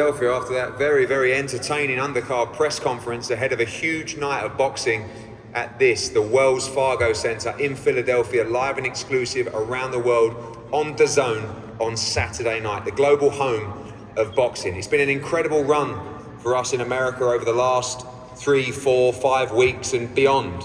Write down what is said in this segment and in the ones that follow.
After that very entertaining undercard press conference ahead of a huge night of boxing at the Wells Fargo Center in Philadelphia, live and exclusive around the world on DAZN on Saturday night, the global home of boxing. It's been an incredible run for us in America over the last 3, 4, 5 weeks and beyond.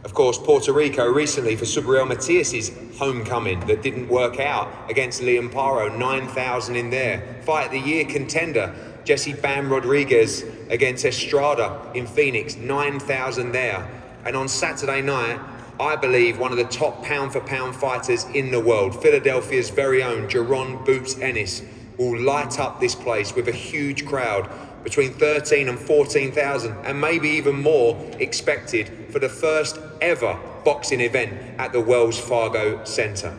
Of course, Puerto Rico recently for Subriel Matias's homecoming that didn't work out against Liam Paro, 9,000 in there. Fight of the year contender, Jesse Bam Rodriguez against Estrada in Phoenix, 9,000 there. And on Saturday night, I believe one of the top pound for pound fighters in the world, Philadelphia's very own Jaron Boots Ennis, will light up this place with a huge crowd, between 13 and 14,000 and maybe even more expected for the first ever boxing event at the Wells Fargo Center.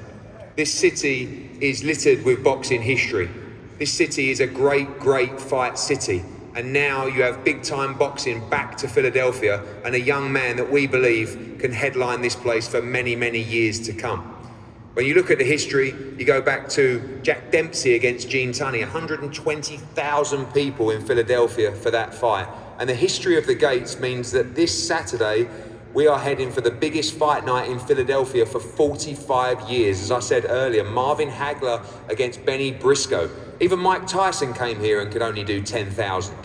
This city is littered with boxing history. This city is a great fight city. And now you have big time boxing back to Philadelphia and a young man that we believe can headline this place for many years to come. When you look at the history, you go back to Jack Dempsey against Gene Tunney, 120,000 people in Philadelphia for that fight. And the history of the gates means that this Saturday, we are heading for the biggest fight night in Philadelphia for 45 years. As I said earlier, Marvin Hagler against Benny Briscoe. Even Mike Tyson came here and could only do 10,000.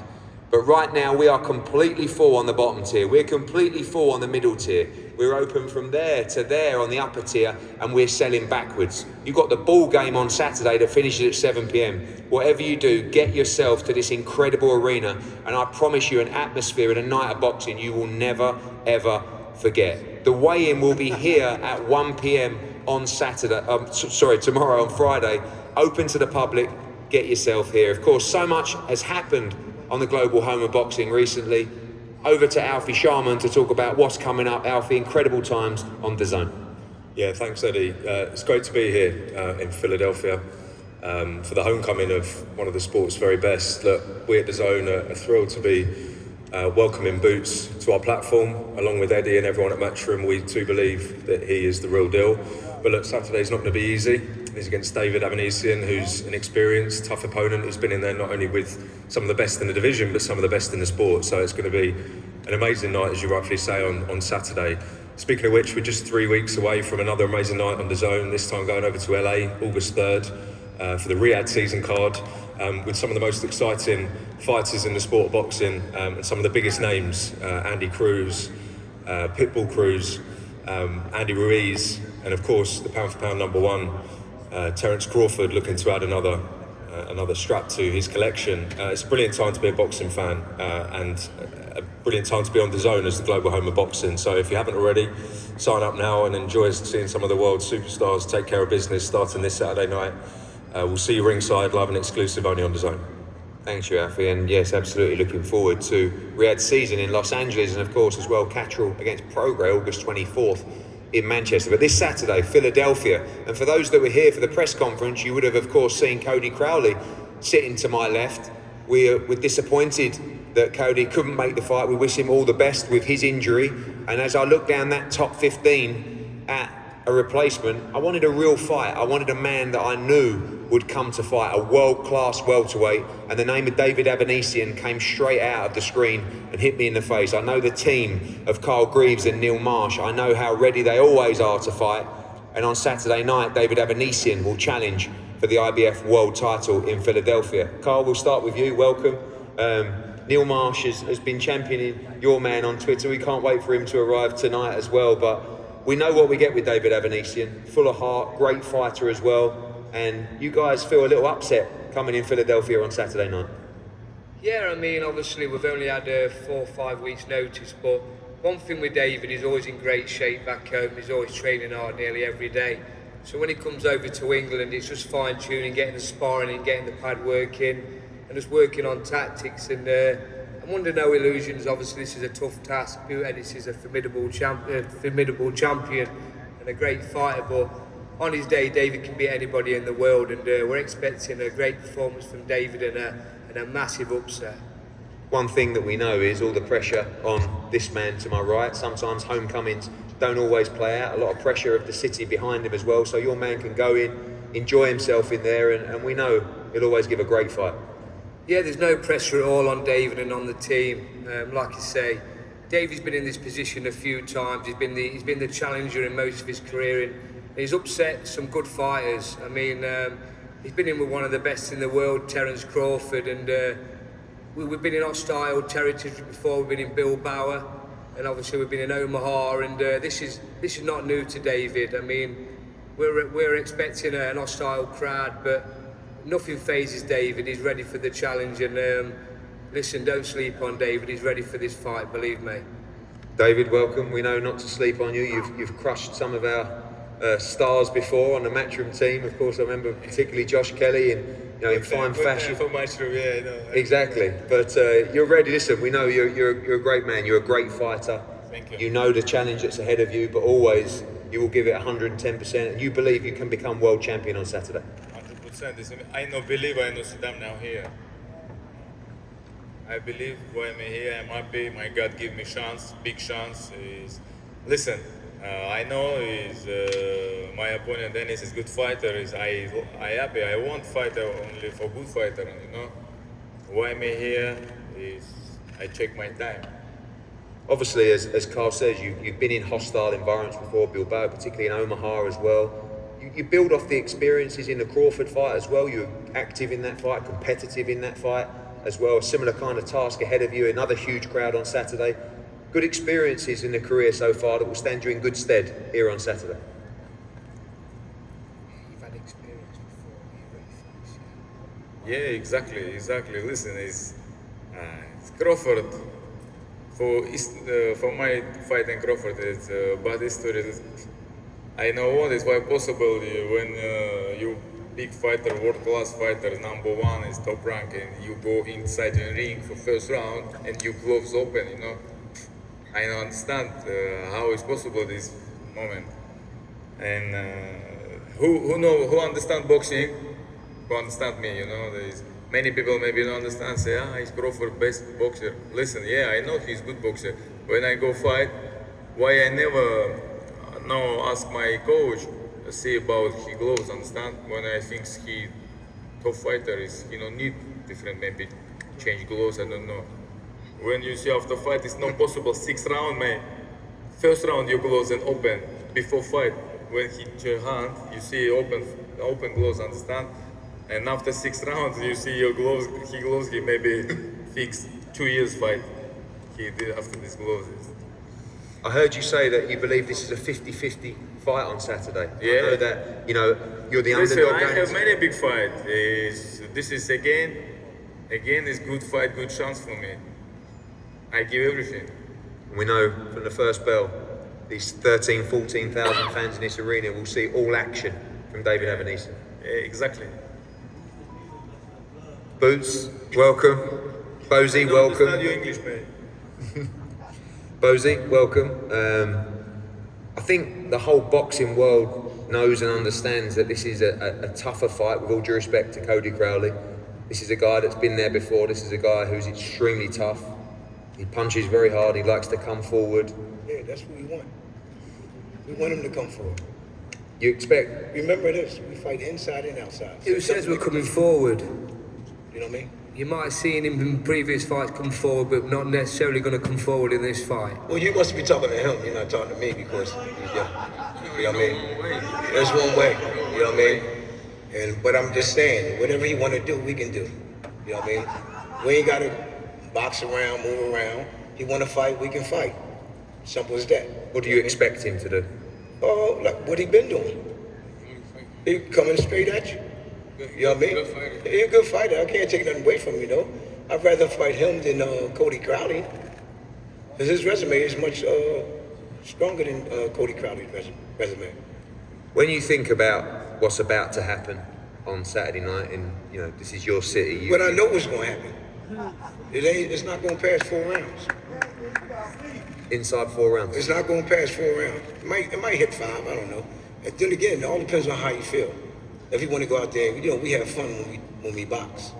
But right now, we are completely full on the bottom tier. We're completely full on the middle tier. We're open from there to there on the upper tier, and we're selling backwards. You've got the ball game on Saturday that finishes at 7 p.m. Whatever you do, get yourself to this incredible arena, and I promise you an atmosphere and a night of boxing you will never, ever forget. The weigh-in will be here at 1 p.m. on tomorrow on Friday. Open to the public, get yourself here. Of course, so much has happened on the global home of boxing recently. Over to Alfie Sharman to talk about what's coming up. Alfie, incredible times on DAZN. Yeah, thanks, Eddie. It's great to be here in Philadelphia for the homecoming of one of the sport's very best. Look, we at DAZN are thrilled to be welcoming Boots to our platform. Along with Eddie and everyone at Matchroom, we too believe that he is the real deal. But look, Saturday's not going to be easy. He's against David Avanesyan, who's an experienced, tough opponent who's been in there not only with some of the best in the division, but some of the best in the sport. So it's going to be an amazing night, as you rightfully say, on Saturday. Speaking of which, we're just 3 weeks away from another amazing night on DAZN, this time going over to LA, August 3rd, for the Riyadh season card, with some of the most exciting fighters in the sport of boxing, and some of the biggest names, Andy Cruz, Pitbull Cruz, Andy Ruiz, and of course the pound for pound number one, Terence Crawford, looking to add another strap to his collection. It's a brilliant time to be a boxing fan, and a brilliant time to be on DAZN as the global home of boxing. So if you haven't already, sign up now and enjoy seeing some of the world's superstars take care of business starting this Saturday night. We'll see you ringside, live and exclusive, only on DAZN. Thanks, you, Alfie, and yes, absolutely looking forward to Riyadh season in Los Angeles, and of course as well Catterall against Prograis, August 24th in Manchester. But this Saturday, Philadelphia, and for those that were here for the press conference, you would have of course seen Cody Crowley sitting to my left. We're disappointed that Cody couldn't make the fight. We wish him all the best with his injury, and as I look down that top 15 at a replacement, I wanted a real fight. I wanted a man that I knew would come to fight, a world-class welterweight, and the name of David Avanesyan came straight out of the screen and hit me in the face. I know the team of Carl Greaves and Neil Marsh. I know how ready they always are to fight, and on Saturday night, David Avanesyan will challenge for the IBF world title in Philadelphia. Carl, we'll start with you. Welcome. Neil Marsh has been championing your man on Twitter. We can't wait for him to arrive tonight as well, but we know what we get with David Avanesyan. Full of heart, great fighter as well. And you guys feel a little upset coming in Philadelphia on Saturday night? Yeah, I mean, obviously we've only had 4 or 5 weeks notice, but one thing with David, he's always in great shape back home. He's always training hard nearly every day. So when he comes over to England, it's just fine-tuning, getting the sparring and getting the pad working, and just working on tactics. And I'm under no illusions. Obviously, this is a tough task. Enis is a formidable champion and a great fighter, but on his day, David can beat anybody in the world, and we're expecting a great performance from David and a massive upset. One thing that we know is all the pressure on this man to my right. Sometimes homecomings don't always play out. A lot of pressure of the city behind him as well. So your man can go in, enjoy himself in there, and we know he'll always give a great fight. Yeah, there's no pressure at all on David and on the team. Like I say, David's been in this position a few times. He's been the challenger in most of his career, and he's upset some good fighters. I mean, he's been in with one of the best in the world, Terence Crawford, and we've been in hostile territory before. We've been in Bilbao, and obviously we've been in Omaha, and this is not new to David. I mean, we're expecting an hostile crowd, but nothing phases David. He's ready for the challenge, and listen, don't sleep on David. He's ready for this fight, believe me. David, welcome. We know not to sleep on you. You've crushed some of our stars before on the Matchroom team. Of course, I remember particularly Josh Kelly, and in fine fashion. For Matchroom, yeah, I know. Exactly. But you're ready. Listen, we know you're a great man. You're a great fighter. Thank you. You know the challenge that's ahead of you, but always you will give it 110%, and you believe you can become world champion on Saturday. 100%. I no believe I no sit down now here. I believe why I'm here. I'm happy. My God give me chance, big chance. Listen, I know my opponent Enis is good fighter. I happy. I want fighter only for good fighter. Why I'm here is I check my time. Obviously, as Carl says, you've been in hostile environments before, Bilbao, particularly in Omaha as well. You build off the experiences in the Crawford fight as well. You're active in that fight, competitive in that fight as well. A similar kind of task ahead of you, another huge crowd on Saturday. Good experiences in the career so far that will stand you in good stead here on Saturday. You've had experience before. Yeah, exactly. Listen, it's Crawford. For my fight in Crawford, it's a bad history. I know what is why possible when you big fighter, world-class fighter, #1 is top rank, and you go inside the ring for first round and your gloves open. I don't understand how it's possible this moment. And who understand boxing? Who understand me? There's many people maybe don't understand. Say, he's Crawford best boxer. Listen, yeah, I know he's good boxer. When I go fight, why I never ask my coach see about his gloves. Understand? When I think he top fighter is need different maybe change gloves. I don't know. When you see after fight, it's not possible. 6th round, man. First round your gloves and open before fight. When he hit your hand, you see open gloves. Understand? And after 6th round, you see your gloves. He maybe fixed 2 years fight. He did after these gloves. I heard you say that you believe this is a 50-50 fight on Saturday. Yeah. I know that you're the Listen, underdog. I have many big fights. This is again is good fight, good chance for me. I give everything. We know from the first bell, these 14,000 fans in this arena will see all action from David Avanesyan. Yeah, exactly. Boots, welcome. Bozy, welcome. Understand your English, man. Bozy, welcome. I think the whole boxing world knows and understands that this is a tougher fight, with all due respect to Cody Crowley. This is a guy that's been there before. This is a guy who's extremely tough. He punches very hard. He likes to come forward. Yeah, that's what we want. We want him to come forward. You expect... Remember this, we fight inside and outside. Who says we're coming forward? You know what I mean? You might have seen him in previous fights come forward, but not necessarily going to come forward in this fight. Well, you must be talking to him. You're not talking to me because he's young. You know what I mean? There's one way. You know what I mean? But I'm just saying, whatever he want to do, we can do. You know what I mean? We ain't got to box around, move around. He want to fight, we can fight. Simple as that. What do you expect him to do? Oh, like what he been doing. He coming straight at you. You know what I mean? He's a good fighter. I can't take nothing away from you, though. I'd rather fight him than Cody Crowley. Because his resume is much stronger than Cody Crowley's resume. When you think about what's about to happen on Saturday night, and this is your city. But I know what's going to happen. It's not going to pass 4 rounds. Inside 4 rounds. It's not going to pass 4 rounds. It might hit 5. I don't know. And then again, it all depends on how you feel. If you want to go out there, we have fun when we box.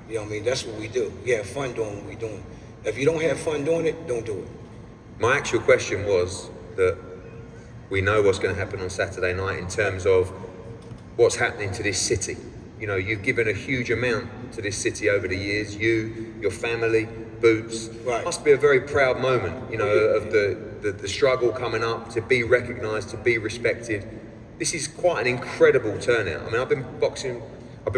You know what I mean? That's what we do. We have fun doing what we're doing. If you don't have fun doing it, don't do it. My actual question was that we know what's going to happen on Saturday night in terms of what's happening to this city. You've given a huge amount to this city over the years. You, your family, Boots. Right. Must be a very proud moment, you know, of the struggle coming up, to be recognised, to be respected. This is quite an incredible turnout. I mean, I've been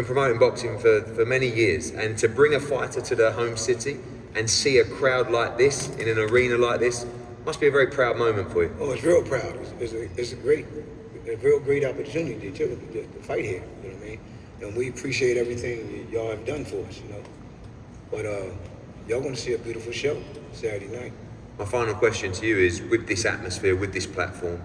promoting boxing for many years, and to bring a fighter to their home city and see a crowd like this in an arena like this must be a very proud moment for you. Oh, it's real proud. It's a real great opportunity too to fight here. You know what I mean? And we appreciate everything y'all have done for us. You know, but y'all gonna see a beautiful show Saturday night. My final question to you is, with this atmosphere, with this platform,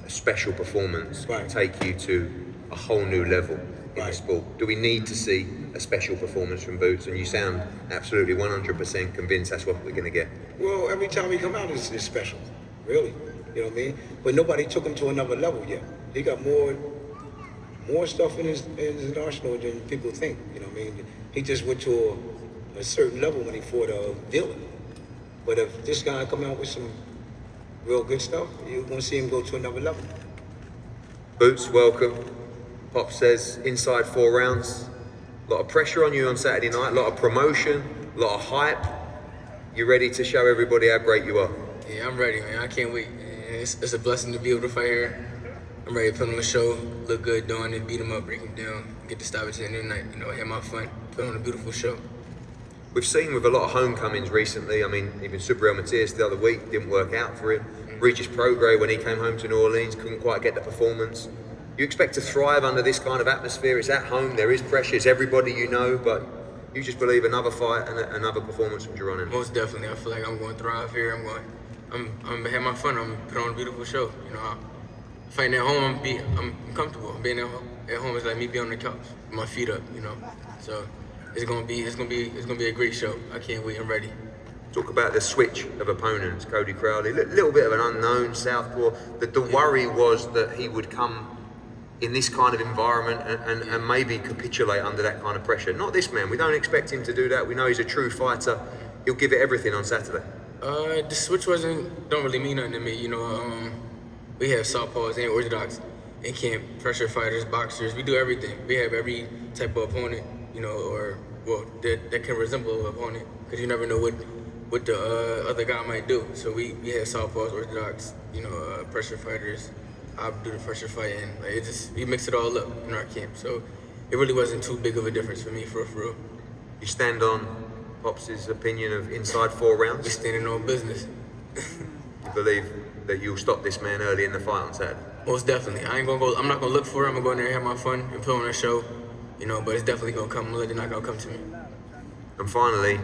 a special performance Right. will take you to a whole new level in the Right. sport. Do we need to see a special performance from Boots? And you sound absolutely 100% convinced that's what we're going to get. Well, every time he come out, it's special, really. You know what I mean? But nobody took him to another level yet. He got more stuff in his arsenal than people think. You know what I mean? He just went to a certain level when he fought a villain. But if this guy come out with some real good stuff, you're gonna see him go to another level. Boots, welcome. Pop says, inside 4 rounds. A lot of pressure on you on Saturday night, a lot of promotion, a lot of hype. You ready to show everybody how great you are? Yeah, I'm ready, man. I can't wait. It's a blessing to be able to fight here. I'm ready to put on a show, look good doing it, beat him up, break him down, get the stoppage at the end of the night. You know, have my fun, put on a beautiful show. We've seen with a lot of homecomings recently, I mean, even Subriel Matias the other week didn't work out for him. Regis Prograis, when he came home to New Orleans, couldn't quite get the performance. You expect to thrive under this kind of atmosphere. It's at home, there is pressure, it's everybody you know, but you just believe another fight and another performance from Jaron Ennis. Most definitely, I feel like I'm going to thrive here. I'm gonna have my fun. I'm gonna put on a beautiful show. You know, fighting at home, I'm comfortable. Being at home is like me being on the couch, with my feet up. You know, so it's gonna be a great show. I can't wait. I'm ready. Talk about the switch of opponents, Cody Crowley, little bit of an unknown southpaw. The worry was that he would come in this kind of environment and maybe capitulate under that kind of pressure. Not this man. We don't expect him to do that. We know he's a true fighter. He'll give it everything on Saturday. The switch don't really mean nothing to me. You know, we have southpaws and orthodox in camp, pressure fighters, boxers. We do everything. We have every type of opponent, you know, that can resemble an opponent, because you never know what the other guy might do. So we have southpaws, orthodox, you know, pressure fighters. I do the pressure fighting. Like, we mix it all up in our camp. So it really wasn't too big of a difference for me, for real. You stand on Pops' opinion of inside 4 rounds? We standing on business. You believe that you'll stop this man early in the fight on Saturday? Most definitely. I'm not gonna look for it. I'm gonna go in there and have my fun and put on a show, you know, but it's definitely gonna come. They're not gonna come to me. And finally,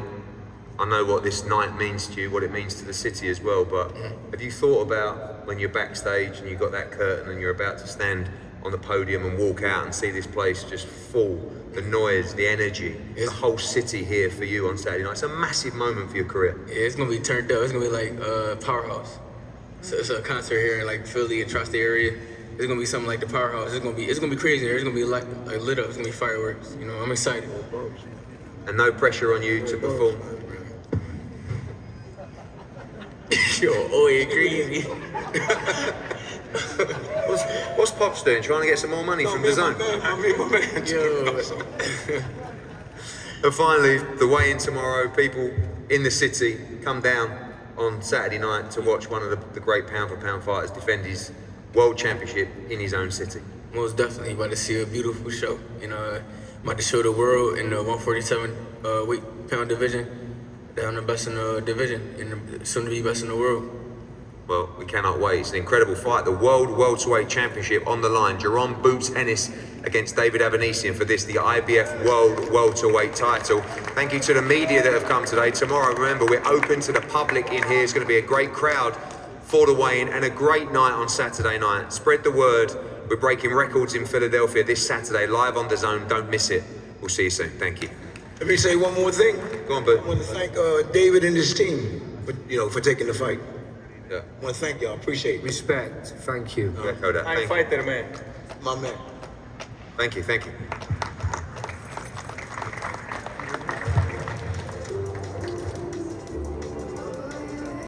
I know what this night means to you, what it means to the city as well, but have you thought about when you're backstage and you've got that curtain and you're about to stand on the podium and walk out and see this place just full, the noise, the energy, the whole city here for you on Saturday night? It's a massive moment for your career. Yeah, it's gonna be turned up. It's gonna be like Powerhouse. So it's a concert here in like Philly and tri-state area. It's gonna be something like the Powerhouse. It's gonna be crazy here. It's gonna be like lit up. It's gonna be fireworks. You know, I'm excited. And no pressure on you to perform. Yo, yeah, crazy. What's Pops doing? Trying to get some more money from the zone? Yo. And finally, the weigh-in tomorrow. People in the city come down on Saturday night to watch one of the great pound-for-pound fighters defend his world championship in his own city. Most definitely, about to see a beautiful show. You know, I'm about to show the world in the 147 weight-pound division that I'm the best in the division and soon to be best in the world. Well, we cannot wait. It's an incredible fight. The World Welterweight Championship on the line. Jaron Boots Ennis against David Avanesyan for this, the IBF World Welterweight title. Thank you to the media that have come today. Tomorrow, remember, we're open to the public in here. It's going to be a great crowd for the weigh-in and a great night on Saturday night. Spread the word. We're breaking records in Philadelphia this Saturday, live on DAZN. Don't miss it. We'll see you soon. Thank you. Let me say one more thing. Go on, Boot. I want to thank David and his team for taking the fight. Yeah. I want to thank y'all. Appreciate it. Respect. Thank you. Echo that. Thank you. fighter, man. My man. Thank you.